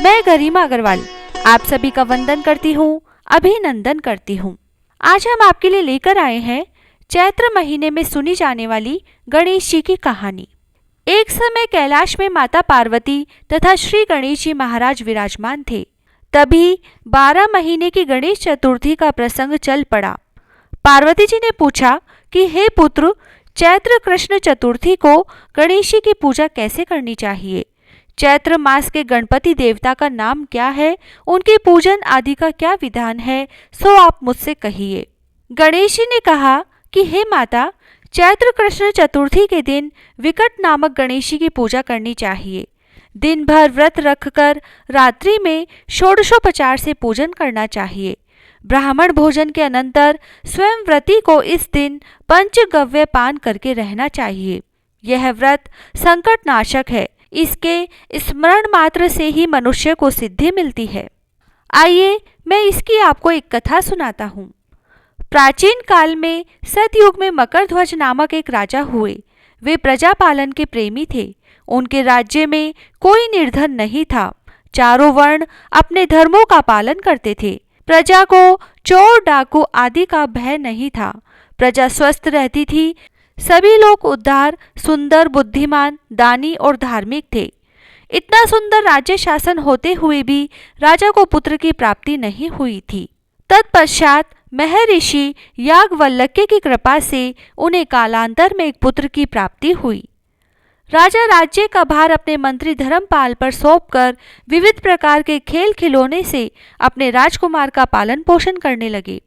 मैं गरिमा अग्रवाल आप सभी का वंदन करती हूँ, अभिनंदन करती हूँ। आज हम आपके लिए लेकर आए हैं चैत्र महीने में सुनी जाने वाली गणेश जी की कहानी। एक समय कैलाश में माता पार्वती तथा श्री गणेश जी महाराज विराजमान थे। तभी 12 महीने की गणेश चतुर्थी का प्रसंग चल पड़ा। पार्वती जी ने पूछा कि हे पुत्र, चैत्र कृष्ण चतुर्थी को गणेश जी की पूजा कैसे करनी चाहिए? चैत्र मास के गणपति देवता का नाम क्या है? उनके पूजन आदि का क्या विधान है? सो आप मुझसे कहिए। गणेश जी ने कहा कि हे माता, चैत्र कृष्ण चतुर्थी के दिन विकट नामक गणेश जी की पूजा करनी चाहिए। दिन भर व्रत रखकर रात्रि में षोडशोपचार से पूजन करना चाहिए। ब्राह्मण भोजन के अनंतर स्वयं व्रती को इस दिन पंचगव्य पान करके रहना चाहिए। यह व्रत संकट नाशक है। इसके स्मरण मात्र से ही मनुष्य को सिद्धि मिलती है। आइए मैं इसकी आपको एक कथा सुनाता हूँ। प्राचीन काल में सतयुग में मकरध्वज नामक एक राजा हुए। वे प्रजा पालन के प्रेमी थे। उनके राज्य में कोई निर्धन नहीं था। चारों वर्ण अपने धर्मों का पालन करते थे। प्रजा को चोर डाकू आदि का भय नहीं था। प्रजा स्वस्थ रहती थी। सभी लोग उदार, सुंदर, बुद्धिमान, दानी और धार्मिक थे। इतना सुंदर राज्य शासन होते हुए भी राजा को पुत्र की प्राप्ति नहीं हुई थी। तत्पश्चात महर्षि याज्ञवल्क्य की कृपा से उन्हें कालांतर में एक पुत्र की प्राप्ति हुई। राजा राज्य का भार अपने मंत्री धर्मपाल पर सौंपकर विविध प्रकार के खेल खिलौने से अपने राजकुमार का पालन पोषण करने लगे।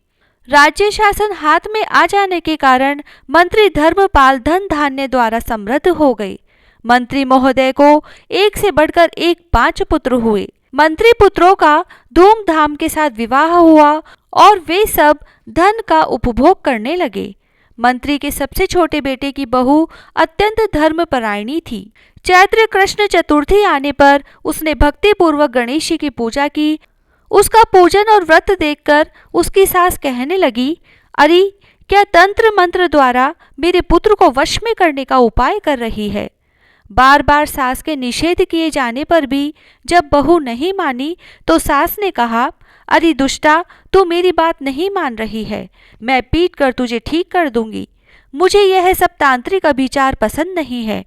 राज्य शासन हाथ में आ जाने के कारण मंत्री धर्मपाल धन धान्य द्वारा समृद्ध हो गए। मंत्री महोदय को एक से बढ़कर एक 5 पुत्र हुए। मंत्री पुत्रों का धूमधाम के साथ विवाह हुआ और वे सब धन का उपभोग करने लगे। मंत्री के सबसे छोटे बेटे की बहू अत्यंत धर्मपरायणी थी। चैत्र कृष्ण चतुर्थी आने पर उसने भक्ति पूर्वक गणेश जी की पूजा की। उसका पूजन और व्रत देखकर उसकी सास कहने लगी, अरे क्या तंत्र मंत्र द्वारा मेरे पुत्र को वश में करने का उपाय कर रही है? बार बार सास के निषेध किए जाने पर भी जब बहू नहीं मानी तो सास ने कहा, अरे दुष्टा, तू मेरी बात नहीं मान रही है। मैं पीट कर तुझे ठीक कर दूंगी। मुझे यह सब तांत्रिक अभिचार पसंद नहीं है।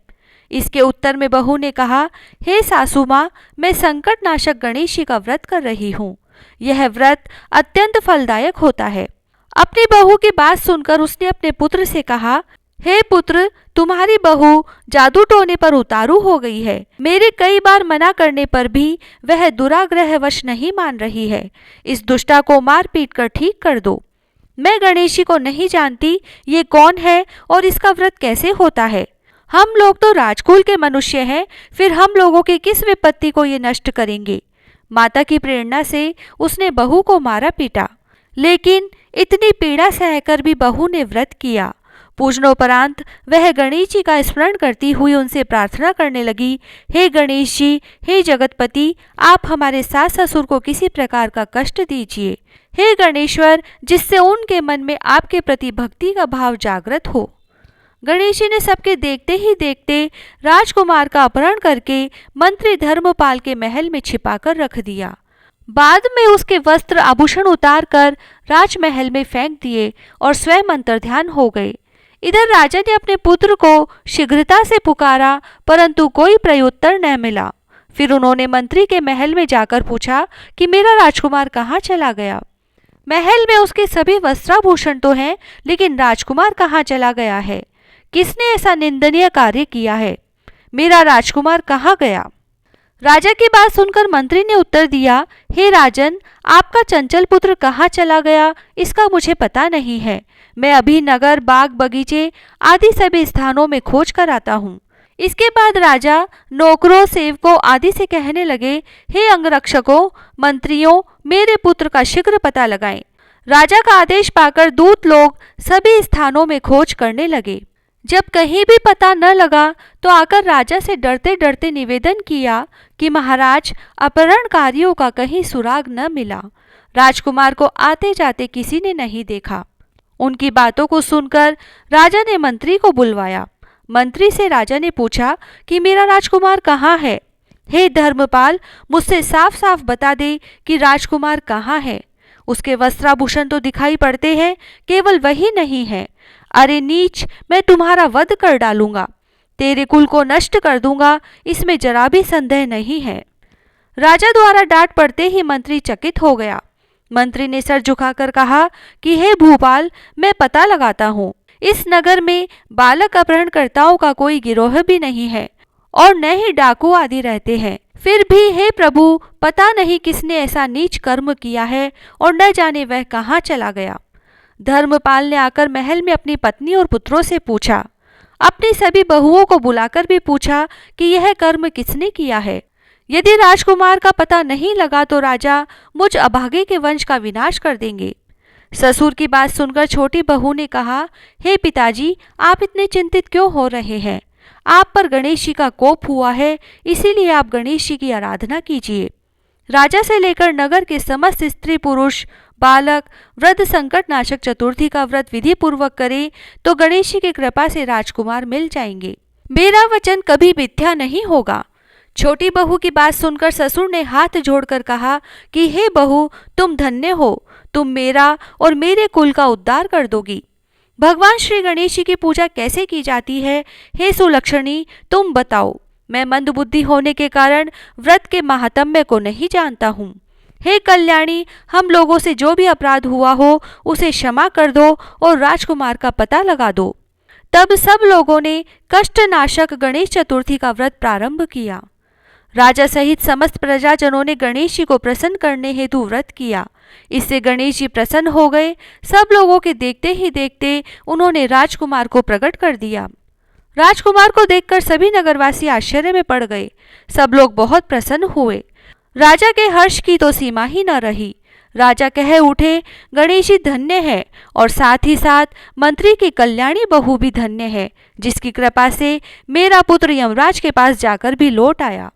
इसके उत्तर में बहू ने कहा, हे सासू माँ, मैं संकट नाशक गणेश जी का व्रत कर रही हूँ। यह व्रत अत्यंत फलदायक होता है। अपनी बहू की बात सुनकर उसने अपने पुत्र से कहा, हे पुत्र, तुम्हारी बहू जादू टोने पर उतारू हो गई है। मेरे कई बार मना करने पर भी वह दुराग्रहवश नहीं मान रही है। इस दुष्टा को मार पीट कर ठीक कर दो। मैं गणेश जी को नहीं जानती, ये कौन है और इसका व्रत कैसे होता है? हम लोग तो राजकुल के मनुष्य हैं, फिर हम लोगों की किस विपत्ति को ये नष्ट करेंगे? माता की प्रेरणा से उसने बहू को मारा पीटा, लेकिन इतनी पीड़ा सहकर भी बहू ने व्रत किया। पूजनोपरांत वह गणेश जी का स्मरण करती हुई उनसे प्रार्थना करने लगी, हे गणेश जी, हे जगतपति, आप हमारे सास ससुर को किसी प्रकार का कष्ट दीजिए। हे गणेश्वर, जिससे उनके मन में आपके प्रति भक्ति का भाव जागृत हो। गणेश जी ने सबके देखते ही देखते राजकुमार का अपहरण करके मंत्री धर्मपाल के महल में छिपाकर रख दिया। बाद में उसके वस्त्र आभूषण उतार कर राजमहल में फेंक दिए और स्वयं अंतर्ध्यान हो गए। इधर राजा ने अपने पुत्र को शीघ्रता से पुकारा, परंतु कोई प्रत्युत्तर न मिला। फिर उन्होंने मंत्री के महल में जाकर पूछा कि मेरा राजकुमार कहाँ चला गया? महल में उसके सभी वस्त्राभूषण तो हैं, लेकिन राजकुमार कहाँ चला गया है? किसने ऐसा निंदनीय कार्य किया है? मेरा राजकुमार कहाँ गया? राजा की बात सुनकर मंत्री ने उत्तर दिया, हे राजन, आपका चंचल पुत्र कहाँ चला गया इसका मुझे पता नहीं है। मैं अभी नगर, बाग, बगीचे आदि सभी स्थानों में खोज कर आता हूँ। इसके बाद राजा नौकरों, सेवकों आदि से कहने लगे, हे अंगरक्षकों, मंत्रियों, मेरे पुत्र का शीघ्र पता लगाएं। राजा का आदेश पाकर दूत लोग सभी स्थानों में खोज करने लगे। जब कहीं भी पता न लगा तो आकर राजा से डरते डरते निवेदन किया कि महाराज, अपहरणकारियों का कहीं सुराग न मिला। राजकुमार को आते जाते किसी ने नहीं देखा। उनकी बातों को सुनकर राजा ने मंत्री को बुलवाया। मंत्री से राजा ने पूछा कि मेरा राजकुमार कहाँ है? हे धर्मपाल, मुझसे साफ साफ बता दे कि राजकुमार कहाँ है। उसके वस्त्राभूषण तो दिखाई पड़ते हैं, केवल वही नहीं है। अरे नीच, मैं तुम्हारा वध कर डालूंगा, तेरे कुल को नष्ट कर दूंगा, इसमें जरा भी संदेह नहीं है। राजा द्वारा डांट पड़ते ही मंत्री चकित हो गया। मंत्री ने सर झुकाकर कहा कि हे भूपाल, मैं पता लगाता हूँ। इस नगर में बालक अपहरणकर्ताओं का कोई गिरोह भी नहीं है और न ही डाकू आदि रहते हैं। फिर भी हे प्रभु, पता नहीं किसने ऐसा नीच कर्म किया है और न जाने वह कहाँ चला गया। धर्मपाल ने आकर महल में अपनी पत्नी और पुत्रों से पूछा, अपनी सभी बहुओं को बुलाकर भी पूछा कि यह कर्म किसने किया है। यदि राजकुमार का पता नहीं लगा तो राजा मुझ अभागे के वंश का विनाश कर देंगे। ससुर की बात सुनकर छोटी बहू ने कहा, हे पिताजी, आप इतने चिंतित क्यों हो रहे हैं? आप पर गणेश जी का कोप हुआ है, इसीलिए आप गणेश जी की आराधना कीजिए। राजा से लेकर नगर के समस्त स्त्री पुरुष बालक वृद्ध संकट नाशक चतुर्थी का व्रत विधि पूर्वक करें तो गणेश जी की कृपा से राजकुमार मिल जाएंगे। मेरा वचन कभी मिथ्या नहीं होगा। छोटी बहू की बात सुनकर ससुर ने हाथ जोड़कर कहा कि हे बहू, तुम धन्य हो, तुम मेरा और मेरे कुल का उद्धार कर दोगी। भगवान श्री गणेश जी की पूजा कैसे की जाती है, हे सुलक्षणी, तुम बताओ। मैं मंदबुद्धि होने के कारण व्रत के महात्म्य को नहीं जानता हूँ। हे कल्याणी, हम लोगों से जो भी अपराध हुआ हो उसे क्षमा कर दो और राजकुमार का पता लगा दो। तब सब लोगों ने कष्टनाशक गणेश चतुर्थी का व्रत प्रारंभ किया। राजा सहित समस्त प्रजाजनों ने गणेश जी को प्रसन्न करने हेतु व्रत किया। इससे गणेश जी प्रसन्न हो गए। सब लोगों के देखते ही देखते उन्होंने राजकुमार को प्रकट कर दिया। राजकुमार को देखकर सभी नगरवासी आश्चर्य में पड़ गए। सब लोग बहुत प्रसन्न हुए। राजा के हर्ष की तो सीमा ही न रही। राजा कह उठे, गणेश जी धन्य है और साथ ही साथ मंत्री की कल्याणी बहू भी धन्य है, जिसकी कृपा से मेरा पुत्र यमराज के पास जाकर भी लौट आया।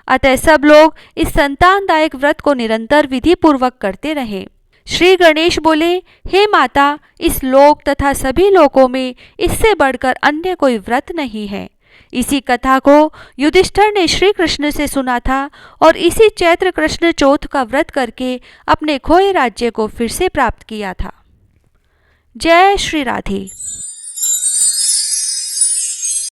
अतः सब लोग इस संतानदायक व्रत को निरंतर विधि पूर्वक करते रहे। श्री गणेश बोले, हे माता, इस लोक तथा सभी लोकों में इससे बढ़कर अन्य कोई व्रत नहीं है। इसी कथा को युधिष्ठिर ने श्री कृष्ण से सुना था और इसी चैत्र कृष्ण चौथ का व्रत करके अपने खोए राज्य को फिर से प्राप्त किया था। जय श्री राधे।